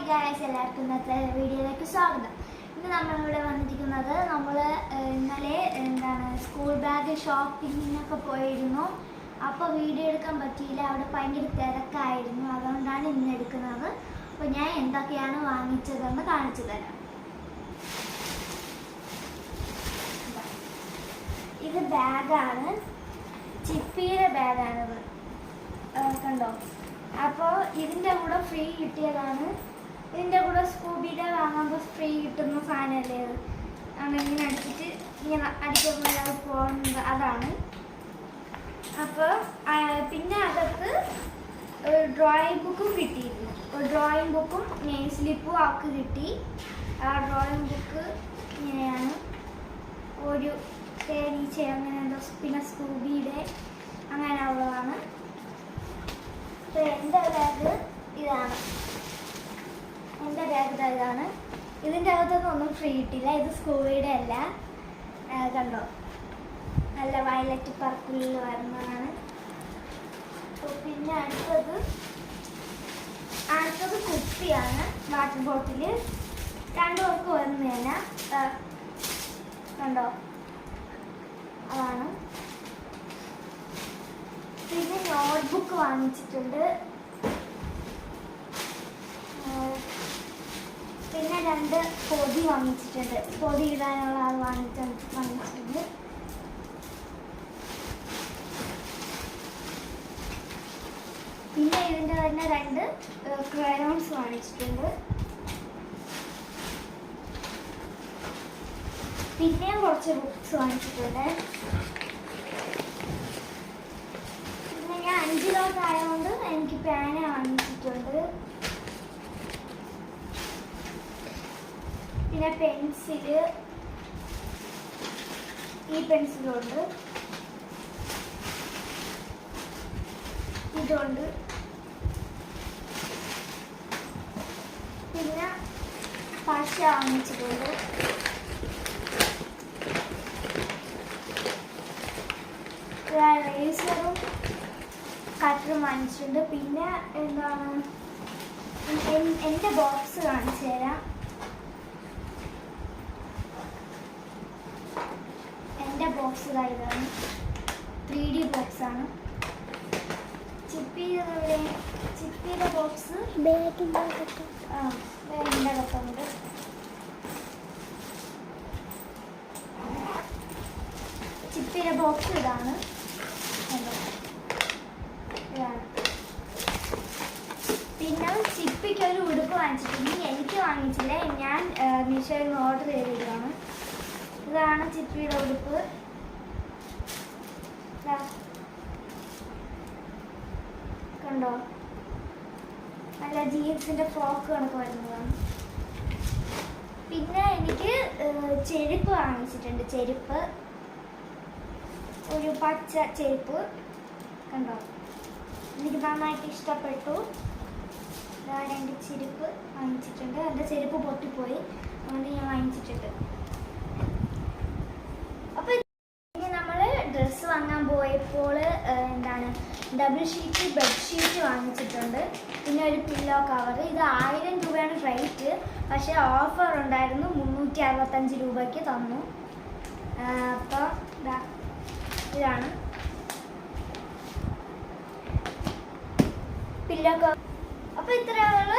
Guys, എല്ലാവർക്കും ഇന്നത്തെ വീഡിയോയിലേക്ക് സ്വാഗതം. ഇന്ന് നമ്മളിവിടെ വന്നിരിക്കുന്നത് ഇന്നലെ സ്കൂൾ ബാഗ് ഷോപ്പിങ്ങിനൊക്കെ പോയിരുന്നു. അപ്പോൾ വീഡിയോ എടുക്കാൻ പറ്റിയില്ല, അവിടെ ഭയങ്കര തിരക്കായിരുന്നു. അതുകൊണ്ടാണ് ഇന്ന് എടുക്കുന്നത്. അപ്പോൾ ഞാൻ എന്തൊക്കെയാണ് വാങ്ങിച്ചതെന്ന് കാണിച്ചു തരാം. ഇത് ബാഗാണ്, ചിപ്പിയുടെ ബാഗാണിത്, കണ്ടോ. അപ്പോൾ ഇതിൻ്റെ കൂടെ ഫ്രീ കിട്ടിയതാണ്. ഇതിൻ്റെ കൂടെ സ്കൂബിയുടെ വാങ്ങുമ്പോൾ ഫ്രീ കിട്ടുന്ന സാധനമല്ലേ അത്. ഇങ്ങനെ അടിച്ചിട്ട് ഇങ്ങനെ അടിക്കുമ്പോൾ പോകുന്നത് അതാണ്. അപ്പോൾ പിന്നെ അകത്ത് ഒരു ഡ്രോയിങ് ബുക്കും കിട്ടിയിരുന്നു. ഒരു ഡ്രോയിങ് ബുക്കും നെയിം സ്ലിപ്പും അവർക്ക് കിട്ടി. ആ ഡ്രോയിങ് ബുക്ക് ഇങ്ങനെയാണ്, ഒരു തേനീച്ച അങ്ങനെ എന്തോ, പിന്നെ സ്കൂബിയുടെ അങ്ങനെ ഉള്ളതാണ്. എൻ്റെ ബാഗ് ഇതാണ്, എൻ്റെ ബാഗ് ഇതാണ്. ഇതിൻ്റെ അകത്തൊന്നും ഒന്നും ഫ്രീ കിട്ടില്ല. ഇത് സ്കൂബിയുടെ അല്ല, കണ്ടോ, നല്ല വയലറ്റ് പർപ്പിളിൽ വരുന്നതാണ്. പിന്നെ അടുത്തത് കുപ്പിയാണ്, വാട്ടർ ബോട്ടിൽ. രണ്ടു പേർക്ക് വരുന്നതന്നെ, കണ്ടോ, അതാണ്. പിന്നെ നോട്ട്ബുക്ക് വാങ്ങിച്ചിട്ടുണ്ട്. പിന്നെ 2 പൊതി വാങ്ങിച്ചിട്ടുണ്ട്, പൊതി ഇടാനുള്ള ആൾ വാങ്ങിച്ചിട്ടുണ്ട്. പിന്നെ ഇതിൻ്റെ തന്നെ 2 ക്രയോൺസ് വാങ്ങിച്ചിട്ടുണ്ട്. പിന്നെയും കുറച്ച് ബുക്സ് വാങ്ങിച്ചിട്ടുണ്ട്. പിന്നെ ഞാൻ 5 ആയതുകൊണ്ട് എനിക്ക് പേന വാങ്ങിച്ചിട്ടുണ്ട്. പിന്നെ പെൻസില്, ഈ പെൻസിലുണ്ട്, ഇതുണ്ട്. പിന്നെ പശ വാങ്ങിച്ചിട്ടുണ്ട്. റേസറും കട്ടറും വാങ്ങിച്ചിട്ടുണ്ട്. പിന്നെ എൻ്റെ ബോക്സ് കാണിച്ചു തരാം. എൻ്റെ ബോക്സ് ഇതാണ്, 3D ബോക്സാണ്. ചിപ്പിയുടെ ബോക്സ് ബാഗിൻ്റെ അകത്തുണ്ട്. ചിപ്പിയുടെ ബോക്സ് ഇതാണ്. പിന്നെ ചിപ്പിക്ക് ഒരു ഉടുപ്പ് വാങ്ങിച്ചിട്ടുണ്ട്. എനിക്ക് വാങ്ങിച്ചില്ല, ഞാൻ മീഷോയിൽ നിന്ന് ഓർഡർ ചെയ്തിട്ടാണ്. ഇതാണ് ചിപ്പിയുടെ ഉടുപ്പ്. കണ്ടോ, നല്ല ജീൻസിന്റെ ഫ്രോക്ക് കണക്ക് വരുന്നതാണ്. പിന്നെ എനിക്ക് ചെരുപ്പ് വാങ്ങിച്ചിട്ടുണ്ട്. ചെരുപ്പ് ഒരു പച്ച ചെരുപ്പ്, കണ്ടോ, എനിക്ക് നന്നായിട്ട് ഇഷ്ടപ്പെട്ടു. 2 ചെരുപ്പ് വാങ്ങിച്ചിട്ടുണ്ട്. എൻ്റെ ചെരുപ്പ് പൊട്ടിപ്പോയി, അതുകൊണ്ട് ഞാൻ വാങ്ങിച്ചിട്ടുണ്ട്. അപ്പോൾ നമ്മൾ ഡ്രസ്സ് വാങ്ങാൻ പോയപ്പോൾ ഡബിൾ ഷീറ്റ് ബെഡ്ഷീറ്റ് വാങ്ങിച്ചിട്ടുണ്ട്. പിന്നെ ഒരു പില്ലോ കവർ. ഇത് 1000 രൂപയാണ് റേറ്റ്, പക്ഷേ ഓഫർ ഉണ്ടായിരുന്നു, 365 രൂപയ്ക്ക് തന്നു. അപ്പോൾ ഇതാണ് പില്ലോ കവർ. അപ്പോൾ ഇത്രയുള്ള